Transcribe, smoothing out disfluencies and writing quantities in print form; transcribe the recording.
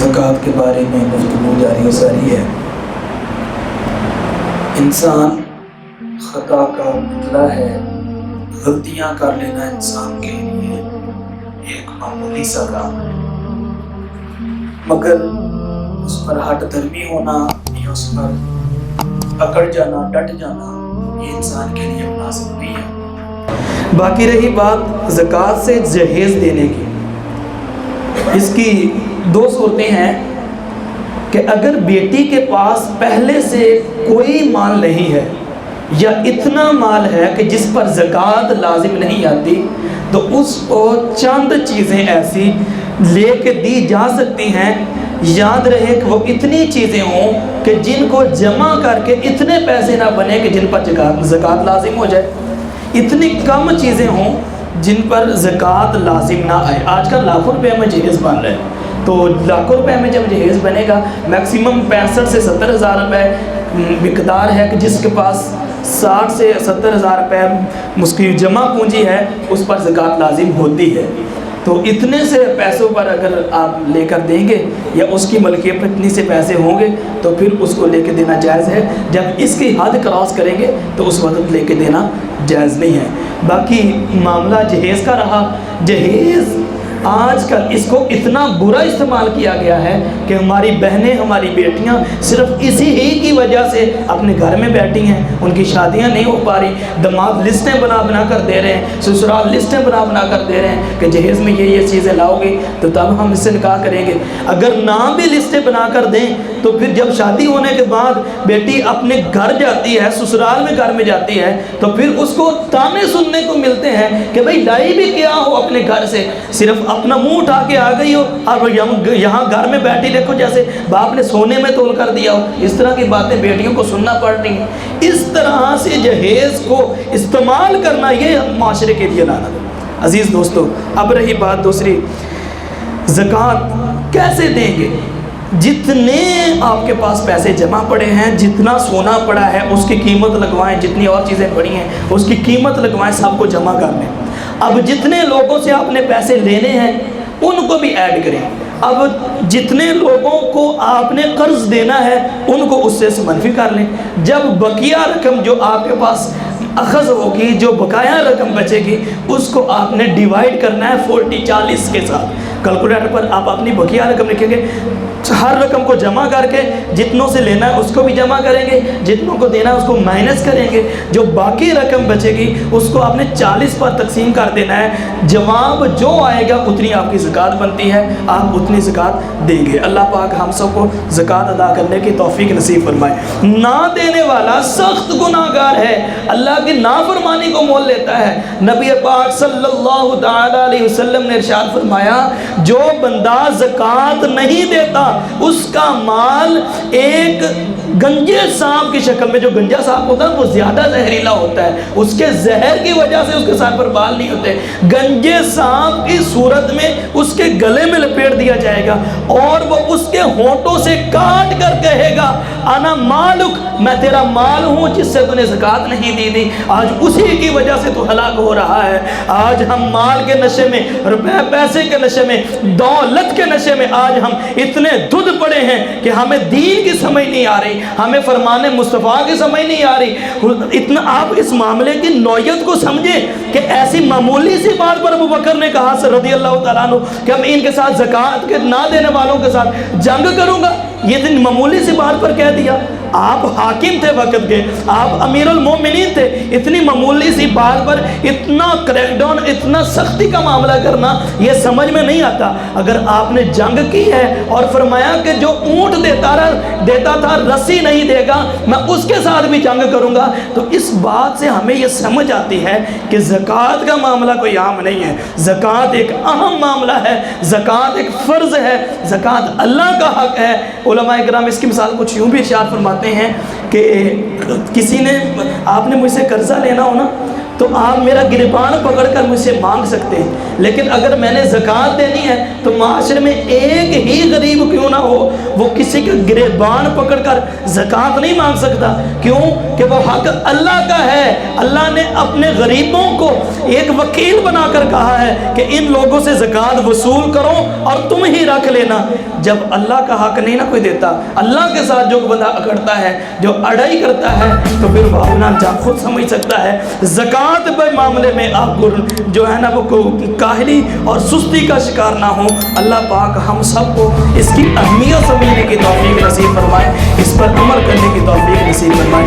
زکوٰۃ کے بارے میں گفتگو جاری و ساری ہے۔ انسان خطا کا پتلا ہے، غلطیاں کر لینا انسان کے لیے ایک معمولی سا کام ہے، مگر اس پر ہٹ دھرمی ہونا یا اس پر اکڑ جانا، ڈٹ جانا، یہ انسان کے لیے مناسب نہیں ہے۔ باقی رہی بات زکوٰۃ سے جہیز دینے کی، اس کی دو صورتیں ہیں کہ اگر بیٹی کے پاس پہلے سے کوئی مال نہیں ہے یا اتنا مال ہے کہ جس پر زکوٰۃ لازم نہیں آتی، تو اس کو چند چیزیں ایسی لے کے دی جا سکتی ہیں۔ یاد رہے کہ وہ اتنی چیزیں ہوں کہ جن کو جمع کر کے اتنے پیسے نہ بنے کہ جن پر زکوٰۃ لازم ہو جائے، اتنی کم چیزیں ہوں جن پر زکوٰۃ لازم نہ آئے۔ آج کل لاکھوں روپے میں جہیز بن رہے ہیں، تو لاکھوں روپے میں جب جہیز بنے گا، میکسیمم 65 سے 70 ہزار روپے مقدار ہے کہ جس کے پاس 60 سے 70 ہزار روپے اس کی جمع پونجی ہے، اس پر زکوٰۃ لازم ہوتی ہے۔ تو اتنے سے پیسوں پر اگر آپ لے کر دیں گے یا اس کی ملکیت پر اتنی سے پیسے ہوں گے تو پھر اس کو لے کے دینا جائز ہے۔ جب اس کی حد کراس کریں گے تو اس وقت لے کے دینا جائز نہیں ہے۔ باقی معاملہ جہیز کا رہا۔ جہیز آج کل اس کو اتنا برا استعمال کیا گیا ہے کہ ہماری بہنیں، ہماری بیٹیاں صرف اسی ہی کی وجہ سے اپنے گھر میں بیٹھی ہیں، ان کی شادیاں نہیں ہو پا رہی، داماد لسٹیں بنا کر دے رہے ہیں، سسرال لسٹیں بنا کر دے رہے ہیں کہ جہیز میں یہ چیزیں لاؤ گے تو تب ہم اس سے نکاح کریں گے۔ اگر نہ بھی لسٹیں بنا کر دیں تو پھر جب شادی ہونے کے بعد بیٹی اپنے گھر جاتی ہے، سسرال میں گھر میں جاتی ہے، تو پھر اس کو تانے سننے کو ملتے ہیں کہ بھئی لائی بھی کیا ہو اپنے گھر سے، صرف اپنا منہ اٹھا کے آ گئی ہو اور یہاں گھر میں بیٹھی دیکھو جیسے باپ نے سونے میں تول کر دیا ہو۔ اس طرح کی باتیں بیٹیوں کو سننا پڑ رہی ہیں۔ اس طرح سے جہیز کو استعمال کرنا یہ معاشرے کے لیے لعنت ہے۔ عزیز دوستو، اب رہی بات دوسری، زکوٰۃ کیسے دیں گے؟ جتنے آپ کے پاس پیسے جمع پڑے ہیں، جتنا سونا پڑا ہے اس کی قیمت لگوائیں، جتنی اور چیزیں پڑی ہیں اس کی قیمت لگوائیں، سب کو جمع کر لیں۔ اب جتنے لوگوں سے آپ نے پیسے لینے ہیں ان کو بھی ایڈ کریں۔ اب جتنے لوگوں کو آپ نے قرض دینا ہے ان کو اس سے منفی کر لیں۔ جب بقیہ رقم جو آپ کے پاس اخذ ہوگی، جو بقایا رقم بچے گی، اس کو آپ نے ڈیوائیڈ کرنا ہے 40-40 کے ساتھ۔ کیلکولیٹر پر آپ اپنی بقیہ رقم لکھیں گے، ہر رقم کو جمع کر کے جتنوں سے لینا ہے اس کو بھی جمع کریں گے، جتنوں کو دینا ہے اس کو مائنس کریں گے، جو باقی رقم بچے گی اس کو آپ نے 40 پر تقسیم کر دینا ہے۔ جواب جو آئے گا اتنی آپ کی زکوٰۃ بنتی ہے، آپ اتنی زکوٰۃ دیں گے۔ اللہ پاک ہم سب کو زکوٰۃ ادا کرنے کی توفیق نصیب فرمائے۔ نہ دینے والا سخت گناہگار ہے، اللہ کی نافرمانی کو مول لیتا ہے۔ نبی پاک صلی اللہ تعالی علیہ وسلم نے ارشاد فرمایا، جو بندہ زکوٰۃ نہیں دیتا اس کا مال ایک گنجے سانپ کی شکل میں، جو گنجا سانپ ہوتا ہے وہ زیادہ زہریلا ہوتا ہے، اس کے زہر کی وجہ سے اس کے سر پر بال نہیں ہوتے، گنجے سانپ کی صورت میں اس کے گلے میں لپیٹ دیا جائے گا اور وہ اس کے ہونٹوں سے کاٹ کر کہے گا، انا مالک، میں تیرا مال ہوں جس سے تو نے زکوٰۃ نہیں دی تھی، آج اسی کی وجہ سے تو ہلاک ہو رہا ہے۔ آج ہم مال کے نشے میں، روپے پیسے کے نشے میں، دولت کے نشے میں آج ہم اتنے دھد پڑے ہیں کہ ہمیں دین کی سمجھ نہیں آ رہی، ہمیں فرمان مصطفیٰ کی سمجھ نہیں آ رہی۔ اتنا آپ اس معاملے کی نوعیت کو سمجھیں کہ ایسی معمولی سی بات پر ابو بکر نے کہا رضی اللہ تعالیٰ عنہ کہ ہم ان کے ساتھ زکوٰۃ کے نہ دینے والوں کے ساتھ جنگ کروں گا، یہ دن معمولی سی بات پر کہہ دیا۔ آپ حاکم تھے وقت کے، آپ امیر المومنین تھے، اتنی معمولی سی بات پر اتنا کریک ڈاؤن، اتنا سختی کا معاملہ کرنا یہ سمجھ میں نہیں آتا۔ اگر آپ نے جنگ کی ہے اور فرمایا کہ جو اونٹ دیتا تھا رسی نہیں دے گا، میں اس کے ساتھ بھی جنگ کروں گا، تو اس بات سے ہمیں یہ سمجھ آتی ہے کہ زکوٰۃ کا معاملہ کوئی عام نہیں ہے۔ زکوٰۃ ایک اہم معاملہ ہے، زکوٰۃ ایک فرض ہے، زکوٰۃ اللہ کا حق ہے۔ علماء کرام اس کی مثال کچھ یوں بھی ارشاد فرماتے ہیں کہ کسی نے، آپ نے مجھ سے قرضہ لینا ہو نا، تو آپ میرا گریبان پکڑ کر مجھ سے مانگ سکتے ہیں، لیکن اگر میں نے زکوٰۃ دینی ہے تو معاشرے میں ایک ہی غریب کیوں نہ ہو وہ کسی کا گریبان پکڑ کر زکوٰۃ نہیں مانگ سکتا۔ کیوں کہ وہ حق اللہ کا ہے۔ اللہ نے اپنے غریبوں کو ایک وکیل بنا کر کہا ہے کہ ان لوگوں سے زکوٰۃ وصول کرو اور تم ہی رکھ لینا۔ جب اللہ کا حق نہیں نہ کوئی دیتا، اللہ کے ساتھ جو بندہ اکڑتا ہے، جو اڑائی کرتا ہے، تو پھر وہ اپنا جان خود سمجھ سکتا ہے۔ زکوٰۃ کے معاملے میں آپ کو جو ہے نا وہ کاہلی اور سستی کا شکار نہ ہوں۔ اللہ پاک ہم سب کو اس کی اہمیت سمجھنے کی توفیق نصیب فرمائے، اس پر عمل کرنے کی توفیق نصیب فرمائے۔